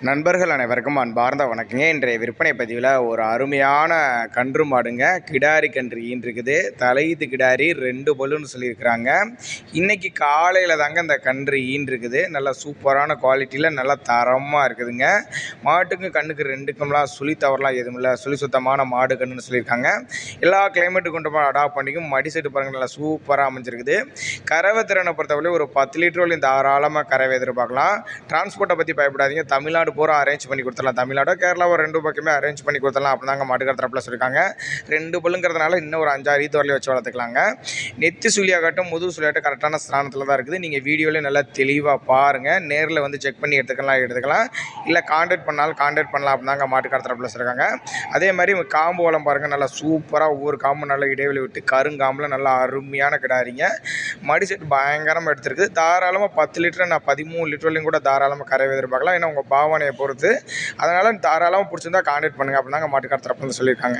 நண்பர்கள் அனைவருக்கும் அன்பார்ந்த வணக்கங்க. இன்றைய விற்பனை பதிவில் ஒரு அருமையான கன்று மாடுங்க. கிடாரி கன்று ஈன்றுருக்குது. தலையீத்து கிடாரி 2 பல்லுன்னு சொல்லியிருக்கிறாங்க. இன்றைக்கி காலையில் தாங்க இந்த கன்று ஈன்றுருக்குது. நல்லா சூப்பரான குவாலிட்டியில் நல்லா தரமாக இருக்குதுங்க. மாட்டுக்கும் கண்ணுக்கு ரெண்டுக்கும்லாம் சுழி தவறலாம் எதுவும் இல்லை. சுழி சுத்தமான மாடு கன்றுன்னு சொல்லியிருக்காங்க. எல்லா கிளைமேட்டுக்கு கொண்டு போய் அடாப்ட் பண்ணிக்கும். மடி செட்டு பாருங்கள், நல்லா சூப்பராக அமைஞ்சிருக்குது. கறவை திறனை பொறுத்தவரை ஒரு 10 லிட்டர் வரையும் தாராளமாக கறவை எதிர்பார்க்கலாம். டிரான்ஸ்போர்ட்டை பற்றி பயப்படாதீங்க. தமிழ்நாடு பூரா அரேஞ்ச் பண்ணி கொடுத்துடலாம். தமிழ்நாடோ கேரளாவோ 2 பக்கமே அரேஞ்ச் பண்ணி கொடுத்துடலாம். அப்படி தாங்க மாட்டுக்கார தரப்பில் சொல்லியிருக்காங்க. 2 பல்லுங்கிறதுனால இன்னும் ஒரு 5-6 ஈத்து வரலையும் வச்சு வளர்த்துக்கலாங்க. நெத்தி சுழியாகட்டும் முதுகு சுழியாகட்டும் கரெக்டான ஸ்தானத்தில் தான் இருக்குது. நீங்கள் வீடியோவில் நல்லா தெளிவாக பாருங்கள். நேரில் வந்து செக் பண்ணி எடுத்துக்கலாம். இல்லை கான்டாக்ட் பண்ணலாம் அப்படின்னாங்க மாட்டுக்கார தரப்பில் சொல்லியிருக்காங்க. அதே மாதிரி காம்பு வளம் பாருங்கள், நல்லா சூப்பராக ஒவ்வொரு காம்பு நல்லா இடைவெளி விட்டு கருங்காம்பில் நல்லா அருமையான கிடாரிங்க. மடி செட்டு பயங்கரமாக எடுத்துருக்குது. தாராளமாக 10 லிட்டர் நான் 13 லிட்டர்லையும் கூட தாராளமாக கறவை எதிர்பார்க்கலாம். ஏன்னா உங்கள் பாவனையை பொறுத்து. அதனால் தாராளமாக பிடிச்சிருந்தா கான்டாக்ட் பண்ணுங்கள் அப்படின்னாங்க மாட்டுக்கார தரப்புன்னு சொல்லியிருக்காங்க.